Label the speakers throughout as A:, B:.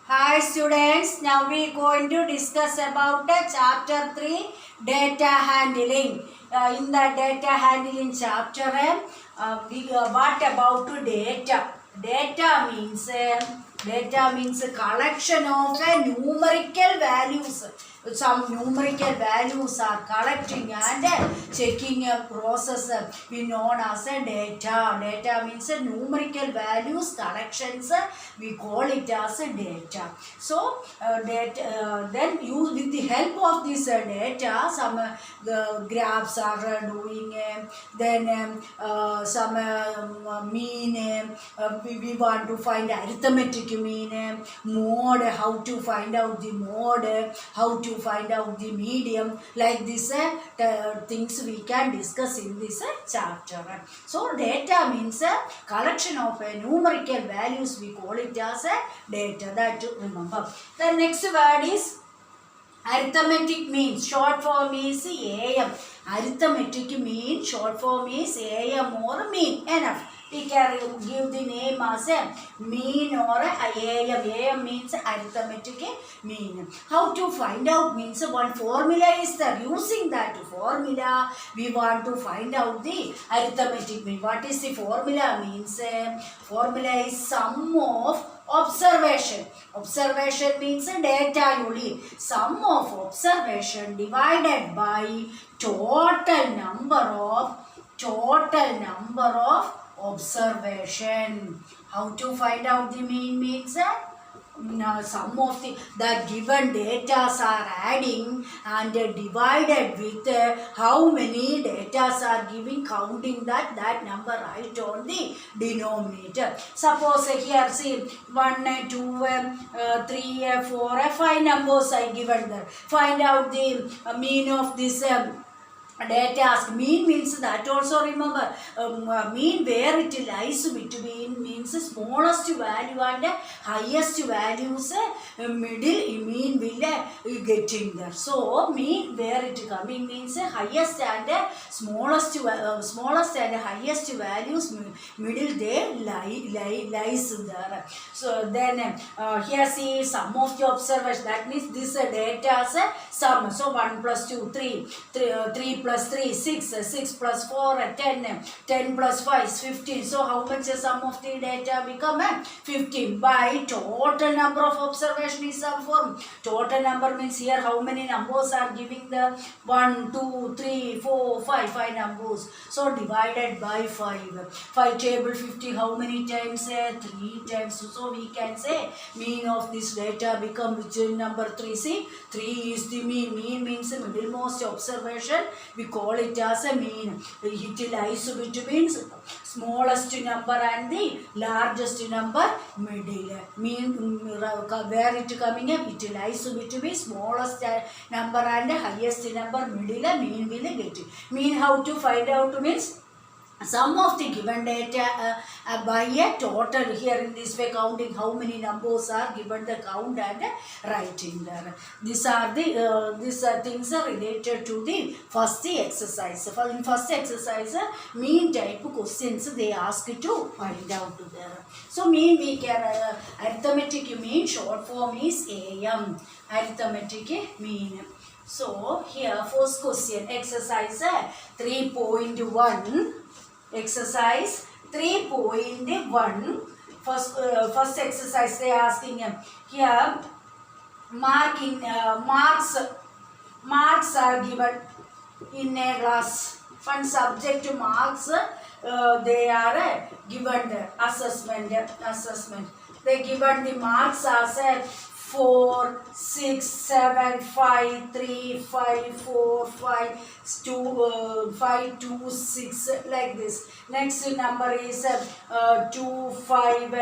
A: Hi students, now we are going to discuss about chapter 3 data handling. In the data handling chapter, what about data? Data means a collection of numerical values. Some numerical values are collecting and checking a process we known as a data. Data means numerical values collections. We call it as a data. So then you with the help of this data, some the graphs are doing. Then some mean. We want to find arithmetic mean, mode, how to find out the mode, how to find out the medium, like this things we can discuss in this chapter. So data means a collection of numerical values, we call it as a data, that to remember. The next word is arithmetic mean, short form is AM. Arithmetic mean, short form is AM or mean, enough. We can give the name as a mean or AM. AM means arithmetic mean. How to find out means one formula is there. Using that formula, we want to find out the arithmetic mean. What is the formula means? Formula is sum of observation. Observation means data only. Sum of observation divided by total number of observation. How to find out the mean means sum of the given data are adding and divided with how many data are giving, counting that number right on the denominator. Suppose here see 1, 2, 3, 4, 5 numbers are given there. Find out the mean of this data. Ask mean means that also remember mean where it lies between means smallest value and highest values, middle mean will getting there. So mean where it coming means highest and smallest and highest values, middle there lies there. So then here see sum of the observation, that means this data as a sum. So 1 plus 2 3 plus 3 6 6 plus 4 10 10 plus 5 is 15. So how much sum of the data become 15 by total number of observation is some form. Total number means here how many numbers are giving the 1 2 3 4 5 numbers. So divided by 5 table 50 how many times? 3 times. So we can say mean of this data become which number? 3. See 3 is the mean. Mean means middlemost observation, we call it as a mean. It lies between smallest number and the largest number, middle. Mean where it coming up, it lies between smallest number and highest number, middle, mean will get it. Mean how to find out means sum of the given data by a total. Here in this way counting how many numbers are given, the count and writing there. These are the things are related to the first exercise. In first exercise mean type questions they ask to find out there. So mean we can arithmetic mean, short form is AM, arithmetic mean. So here first question, exercise 3.1. Exercise 3.1. First exercise they are asking here marks are given in a class. One subject marks they are given the assessment. They given the marks as 4 6 7 5 3 5 4 5 2 5 2 6 like this. Next number is 2 5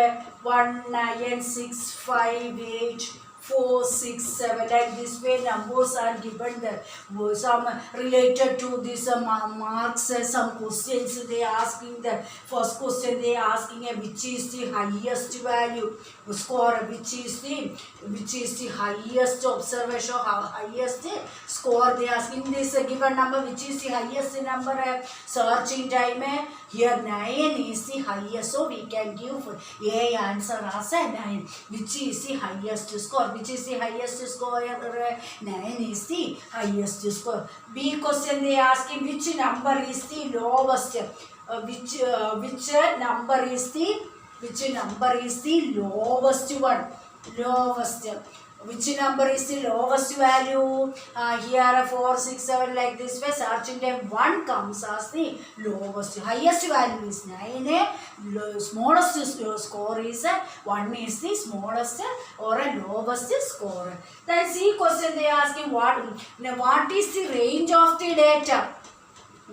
A: 1 9 6 5 8 4, 6, 7. Like this way numbers are given there. Some related to this marks, some questions they asking the first question they asking which is the highest value score, which is the highest observation, highest score they asking this given number, which is the highest number. Searching time here 9 is the highest, so we can give A answer as a 9, which is the highest score. Which is the highest score? 9 is the highest score. B question they asking which number is the lowest, which number is the lowest one, lowest. Which number is the lowest value? Here 4, 6, 7 like this way. Searching time 1 comes as the lowest. Highest value is 9. Smallest score is 1 is the smallest or a lowest score. Then C question they asking what is the range of the data?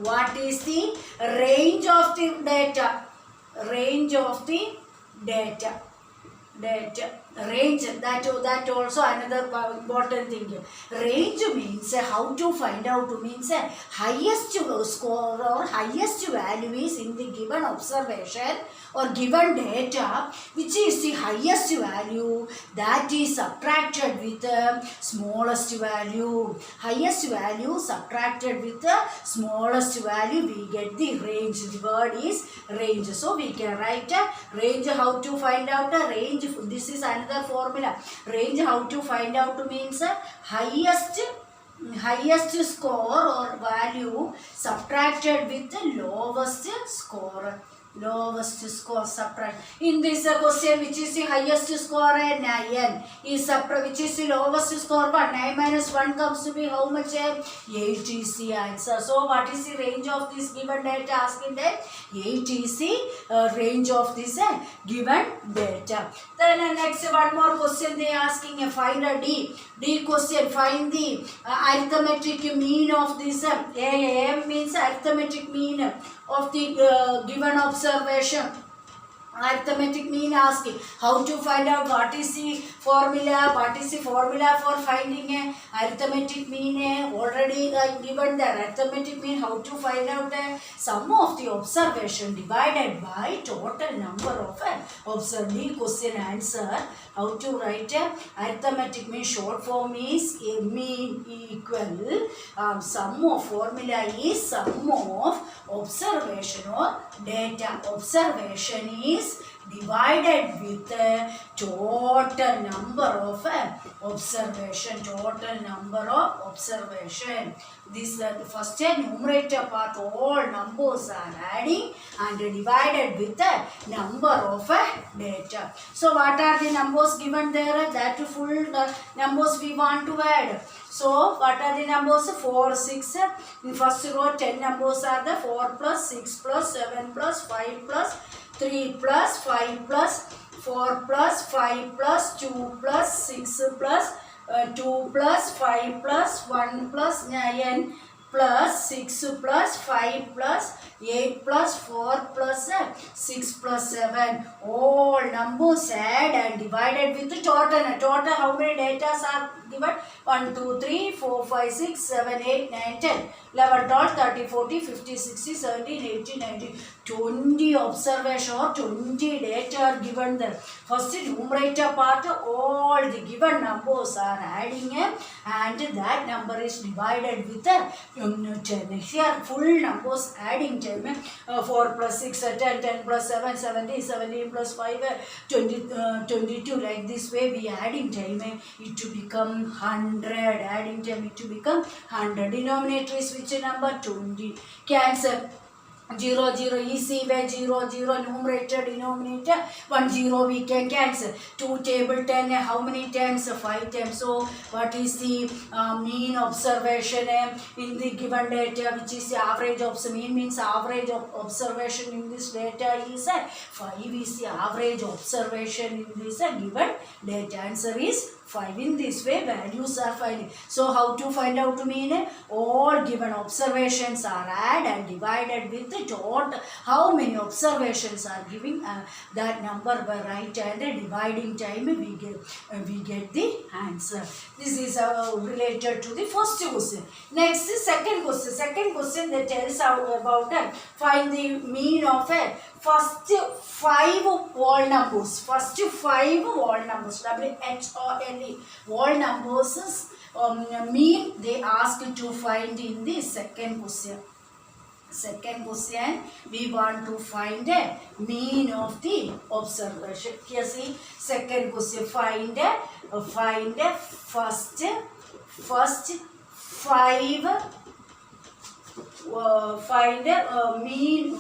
A: What is the range of the data? Range of the data. Range, that also another important thing. Range means how to find out, means highest score or highest value is in the given observation or given data, which is the highest value, that is subtracted with the smallest value. Highest value subtracted with the smallest value, we get the range. The word is range. So we can write range. How to find out a range? This is another formula. Range, how to find out means highest score or value subtracted with the lowest score. Lowest score subtract. In this question, which is the highest score? 9 is which is the lowest score? 1. 9 minus 1 comes to be how much? 8 is the answer. So what is the range of this given data? Asking that 8 is the range of this given data. Then next one more question they asking, find a D question. Find the arithmetic mean of this. AM means arithmetic mean of the given observation. Arithmetic mean asking how to find out what is the formula. What is the formula for finding a arithmetic mean? Already given there. Arithmetic mean, how to find out sum of the observation divided by total number of observed. Question answer. How to write arithmetic mean? Short form is a mean equal sum of formula is sum of observation or data. Observation is divided with total number of observation. Total number of observation. This the first numerator part, all numbers are adding and divided with the number of data. So what are the numbers given there? That full numbers we want to add. So what are the numbers? 4, 6. In first row 10 numbers are the 4 plus 6 plus 7 plus 5 plus 3 plus 5 plus 4 plus 5 plus 2 plus 6 plus 2 plus 5 plus 1 plus 9 plus 6 plus 5 plus 8 plus 4 plus 6 plus 7. All numbers add and divided with the total. Total how many data are given? 1, 2, 3, 4, 5, 6, 7, 8, 9, 10, 11, 12, 13, 14, 15, 16, 17, 18, 19, 20 observation or 20 data are given there. First numerator part, all the given numbers are adding and that number is divided with 10. Here full numbers adding 10. 4 plus 6, 10, 10 plus 7, 17, 17 plus 5, 20, 22. Like this way we adding time it to become 100. Adding time it to become 100. Denominator is which number? 20. Cancel. 0, 0, easy way, 0, 0, numerator, denominator, 1, 0 we can cancel. 2 table 10, how many times? 5 times. So, what is the mean observation in the given data, which is the average of mean means average of observation in this data is 5 is the average observation in this given data. Answer is 5. In this way values are finding. So how to find out mean? All given observations are added and divided with the how many observations are giving that number by right and dividing time, we get the answer. This is related to the first question. Next is second question. Second question that tells about find the mean of first 5 whole numbers. First 5 whole numbers, WHOLE whole numbers mean they asked to find in the second question. Second question, we want to find a mean of the observation. Here see, second question, find first 5 find mean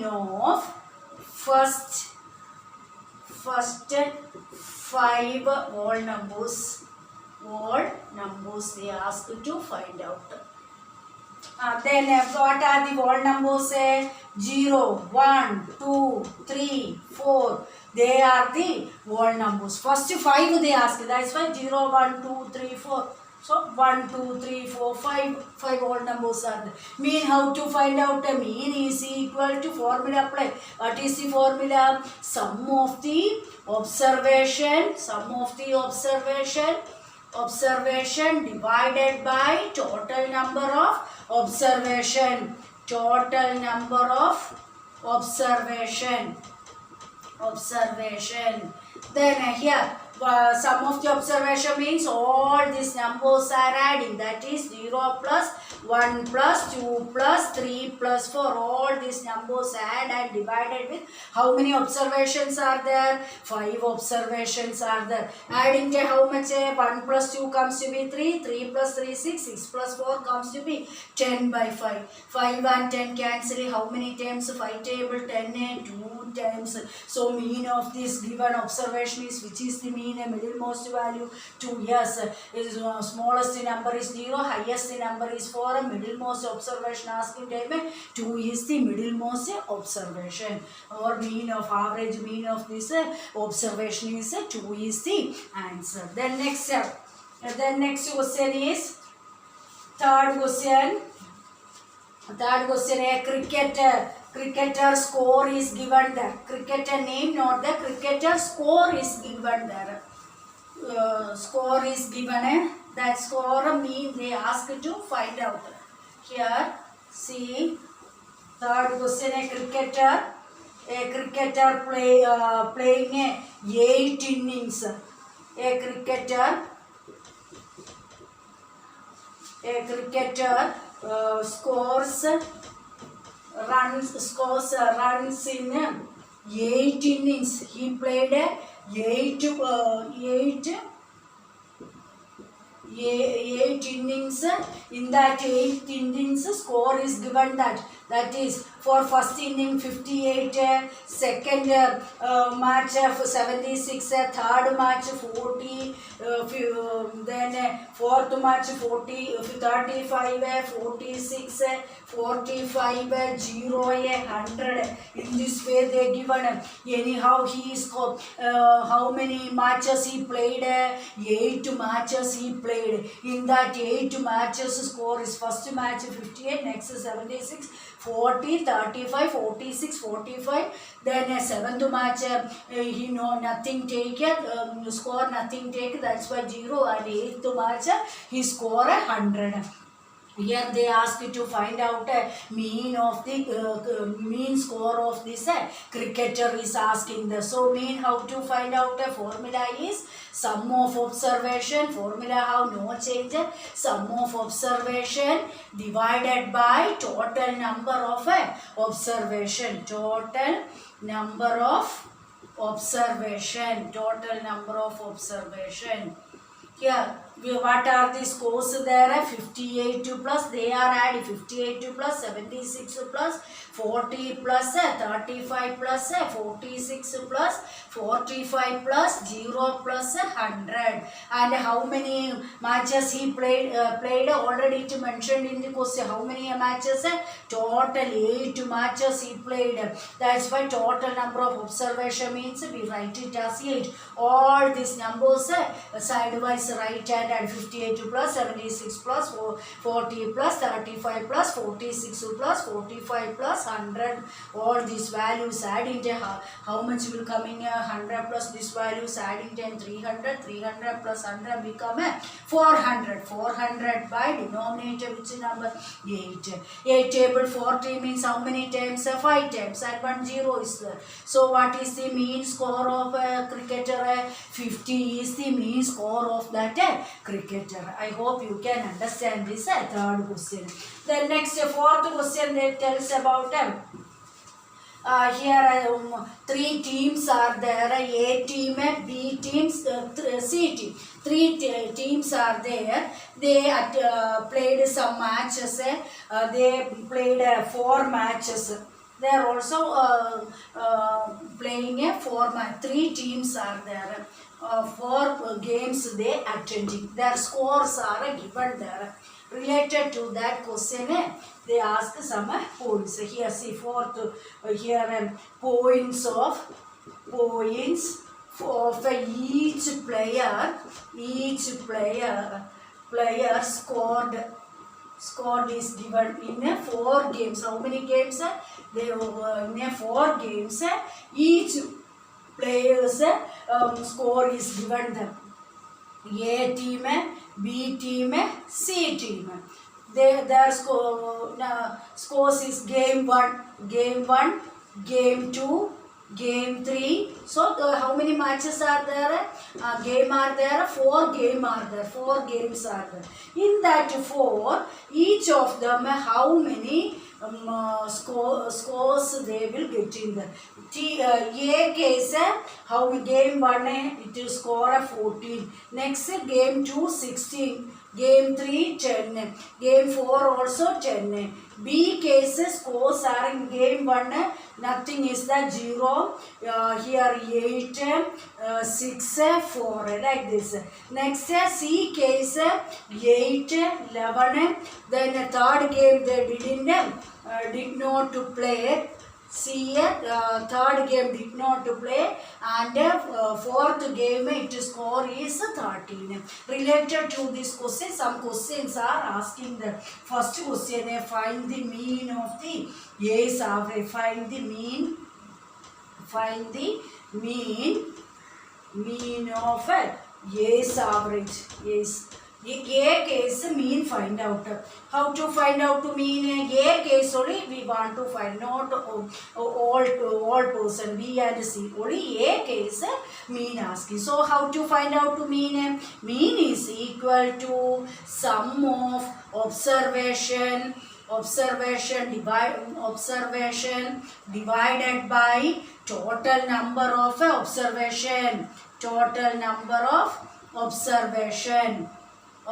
A: of first 5 whole numbers they ask to find out. Then what are the whole numbers? 0, 1, 2, 3, 4. They are the whole numbers. First 5 they ask. That's why 0, 1, 2, 3, 4. So 1, 2, 3, 4, 5 whole numbers are there. Mean, how to find out? A mean is equal to formula apply. What is the formula? Sum of the observation divided by total number of observation. Then here sum of the observation means all these numbers are adding. That is 0 plus 1 plus 2 plus 3 plus 4. All these numbers add and divided with how many observations are there? 5 observations are there. Adding to how much? 1 plus 2 comes to be 3. 3 plus 3 6. 6 plus 4 comes to be 10 by 5. 5 and 10 cancel. How many times? 5 table 10 and 2 times. So mean of this given observation is, which is the mean? A middlemost value 2. Yes, is smallest number is 0, highest number is 4. Middlemost observation asking time 2 is the middlemost observation, or average mean of this observation is 2 is the answer. Then next question is third question. A cricketer score is given there. Cricketer name, not the cricketer score is given there. Score is given. That score mean they ask to find out. Here, see, third question, a cricketer playing 8 innings. A cricketer scores runs in 8 innings. He played 8 innings. In that 8 innings, score is given that is for first inning 58, second match 76, third match 40, then fourth match 40, 35, 46, 45, 0, 100. In this way they given. Anyhow he is how many matches he played? 8 matches he played. In that 8 matches score is first match 58, next 76, 40, 35, 46, 45. Then a 7th match he nothing take, score nothing take, that's why 0. And 8th match he score 100. Here they ask you to find out mean of the mean score of this cricketer is asking the. So mean, how to find out? Formula is sum of observation. Formula have no change. Sum of observation divided by total number of observation. Total number of observation. Here, what are the scores there? 58 plus, they are adding 58 plus, 76 plus, 40 plus, 35 plus, 46 plus, 45 plus, 0 plus, 100. And how many matches he played already it mentioned in the question. How many matches? Total 8 matches he played. That's why total number of observation means we write it as 8. All these numbers sidewise right hand and 58 plus 76 plus 40 plus 35 plus 46 plus 45 plus 100. All these values adding to how much will coming 100 plus this values adding 10 300 300 plus 100 become 400. 400 by denominator which number 8. 8 table 40 means how many times? 5 times and 1 0 is there. So what is the mean score of a cricketer? 50 is the mean score of that cricketer. I hope you can understand this third question. The next fourth question that tells about here 3 teams are there, A team, B team, C team. 3 teams are there. They played some matches. They played 4 matches. They are also playing a 3 teams are there. 4 games they attending. Their scores are given there. Related to that question, they ask some points. Here see fourth here points of each player scored is given in 4 games. How many games? They in 4 games. Each player's score is given them. A team, B team, C team. Their scores is game 1, game 2, game 3. So how many matches are there? Game are there, 4 games are there. 4 games are there. In that 4, each of them how many scores they will get in the A case how game 1 it will score 14, next game 2 16, game 3 10, game 4 also 10. B cases scores are in game 1 nothing is the 0, here 8 6 4 like this. Next C case 8 11, then third game they did not to play. See third game did not to play, and fourth game its score is 13. Related to this question, some questions are asking the first question, find the mean of the A's average. Find the mean of A's average. Yes. A case mean find out. How to find out to mean? A case only we want to find, not all person B and C. Only A case mean asking. So how to find out to mean? Mean is equal to sum of observation divided by total number of observation.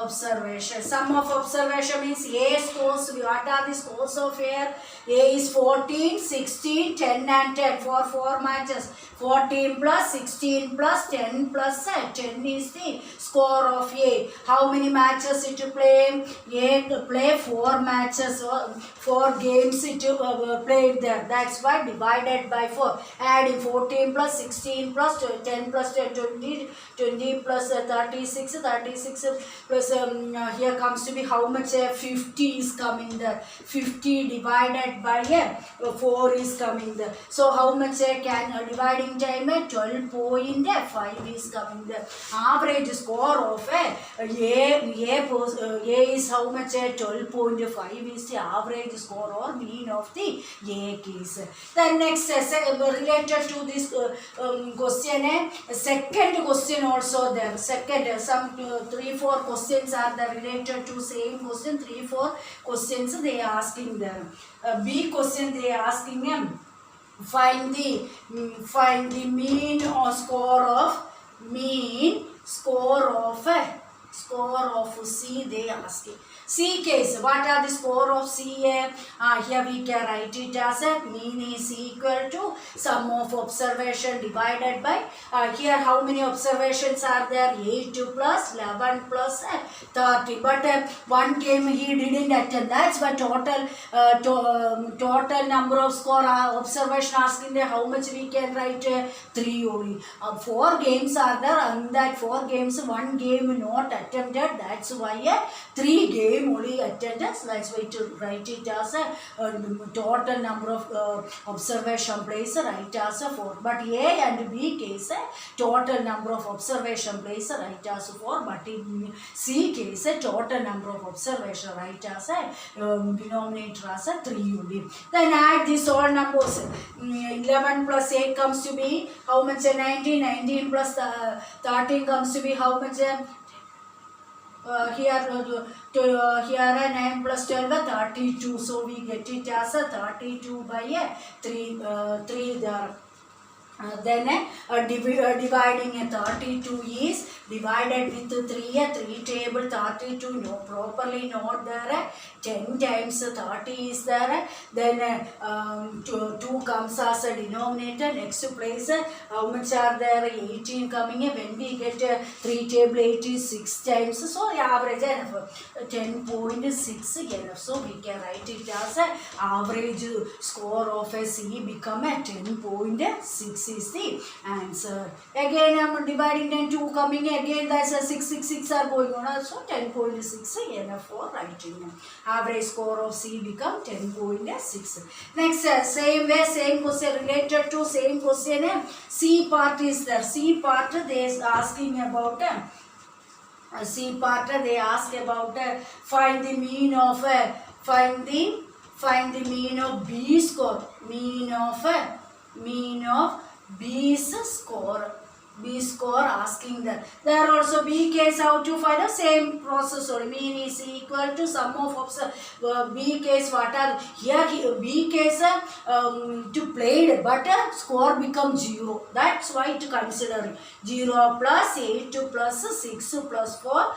A: Sum of observation means A scores. What are the scores of A? A is 14, 16, 10 and 10 for 4 matches. 14 plus 16 plus 10 plus 10 is the score of A. How many matches it play? A play 4 matches, 4 games it played there. That's why divided by 4. Adding 14 plus 16 plus 10 plus 10, 20 plus 36 plus here comes to be how much 50 is coming there. 50 divided by 4 is coming there. So how much can dividing time 12.5 is coming there. Average score of A is how much 12.5 is the average score or mean of the A case. Then next related to this question, second question also there. Second some 3-4 questions are there related to same question. 3-4 questions they are asking there. B question they are asking them. Find the mean or score of C they asking. C case. What are the score of CA? Here we can write it as a mean is equal to sum of observation divided by, here how many observations are there? 8 plus 11 plus 30. But one game he didn't attend. That's why total number of score observation asking there, how much we can write? 3 only. 4 games are there, and that 4 games, 1 game not attended. That's why 3 game only attended. That's why to write it as a total number of observation place, write as a 4. But A and B case, total number of observation place, write as 4. But in C case, total number of observation, write as a denominator as a 3 only. Then add these all numbers. 11 plus 8 comes to be how much? 19. 19 plus 13 comes to be how much? Here 9 plus 12 32. So we get it as a 32 by 3 there. Then dividing a 32 is divided with 3, 3 table 32, no, properly not there, 10 times 30 is there, then 2 comes as a denominator, next place, how much are there? 18 coming, when we get 3 table 86 times, so average enough, 10.6 enough, so we can write it as a average score of a C become a 10.6 is the answer. Again I am dividing, then 2 coming, again that's a 6 are going on, so 10.6 enough for writing. Average score of C become 10.6. Next same way, same question related to same question, C part is there. C part they is asking about C part they ask about find the mean of find the mean of B score, mean of B's score. B score asking that. There also B case how to find the same process only. Mean is equal to sum of B case what are here B case to played but score becomes 0. That's why to consider 0 plus 8 plus 6 plus 4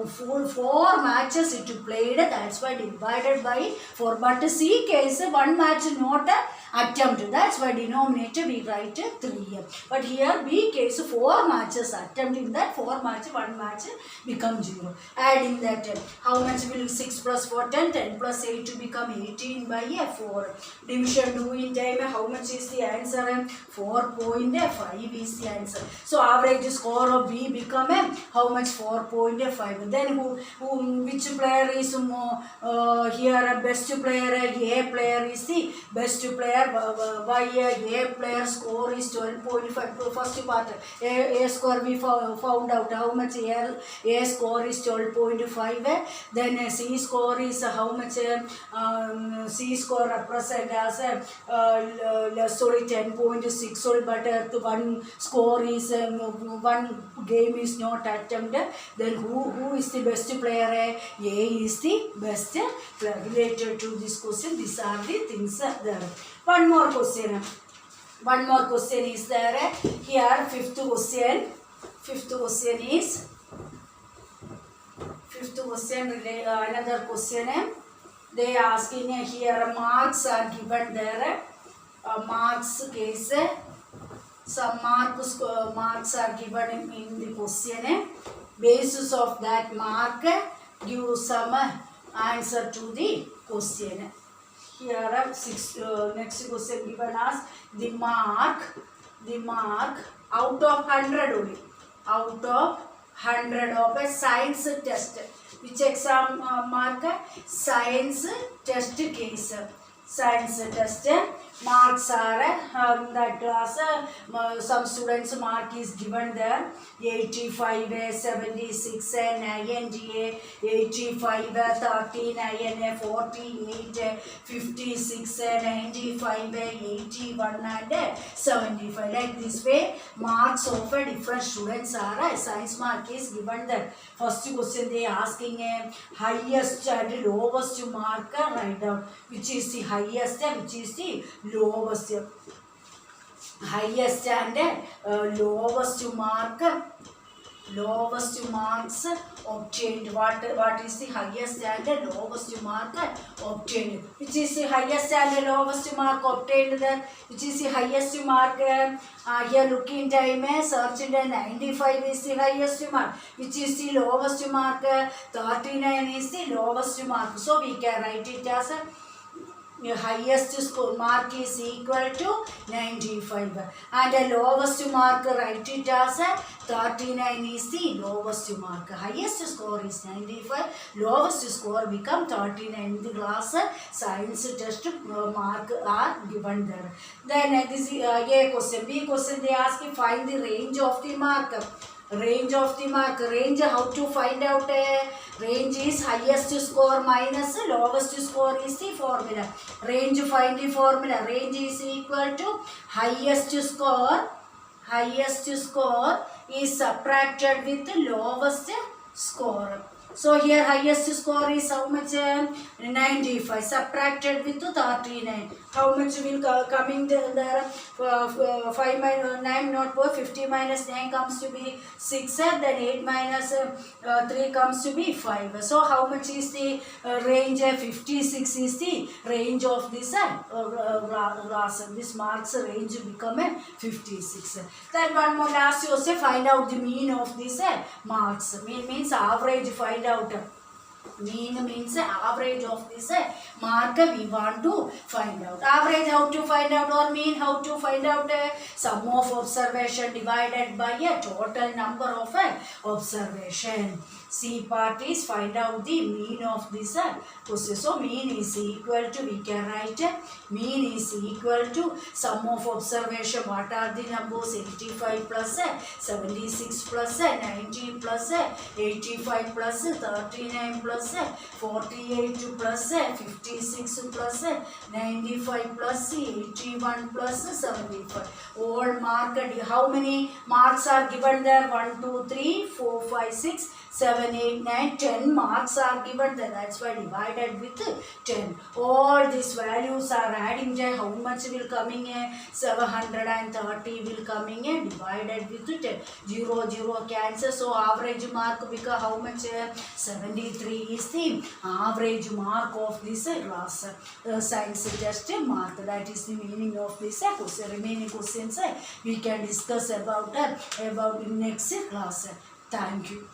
A: full 4 matches it played. That's why divided by 4. But C case 1 match not attempt. That's why denominator we write 3. But here B case 4 matches attempt, in that 4 match 1 match become 0. Adding that how much will 6 plus 4 10, 10 plus 8 to become 18 by 4. Division do in time, how much is the answer? 4.5 is the answer. So average score of B become how much? 4.5. Then which player is more here best player? A player is the best player. By A player score is 12.5. First part A score we found out how much A score is 12.5. Then C score is how much? C score represent as only 10.6, but one score is one game is not attempted. Then who is the best player? A is the best player. Related to this question, these are the things there. One more question is there. Here fifth question is another question. They asking here marks are given there. Marks case some marks are given in the question. Basis of that mark give some answer to the question. Here next question given as the mark out of 100 only, out of 100 of a science test. Which exam mark? Science test case. Science test marks are in that class. Some students mark is given there. 85, 76, 90, 85, 30, 90, 48, 56, 95, 81 and 75. Like this way, marks of different students are. Science mark is given there. First question they asking highest and lowest mark write down. Which is the highest and which is the lowest. Highest and lowest mark lowest marks obtained. What is the highest and the lowest mark obtained? Which is the highest and the lowest mark obtained there? Which is the highest mark? Here looking time, search in the 95 is the highest mark. Which is the lowest mark? 39 is the lowest mark. So we can write it as the highest score mark is equal to 95 and the lowest mark, write it as 39 is the lowest mark. Highest score is 95, lowest score become 39 in the class science test mark are given there. Then this is A question. B question they ask you find the range of the mark. Range of the mark. Range, how to find out? Range is highest score minus lowest score is the formula. Range, find the formula. Range is equal to highest score. Highest score is subtracted with the lowest score. So here highest score is how much? 95 subtracted with 39. How much will coming there? 5 minus 9 not 4, 50 minus 9 comes to be 6, then 8 minus 3 comes to be 5. So how much is the range? 56 is the range of this class. This marks range become 56. Then one more last you say find out the mean of this marks. Mean means average, find out. Mean means average of this mark we want to find out. Average how to find out, or mean how to find out? Sum of observation divided by a total number of observation. C part is find out the mean of this question. So mean is equal to, we can write mean is equal to sum of observation. What are the numbers? 85 plus 76 plus 90 plus 85 plus 39 plus 48 plus 56 plus 95 plus 81 plus 75. All marked. How many marks are given there? 1, 2, 3, 4, 5, 6, 7, 8, 9, 10 marks are given there. That's why divided with 10. All these values are adding there. How much will coming? 730 will coming divided with 10. 0, 0 cancel. So average mark become how much? 73 is the average mark of this class science test mark. That is the meaning of this question. Remaining questions we can discuss about in next class. Thank you.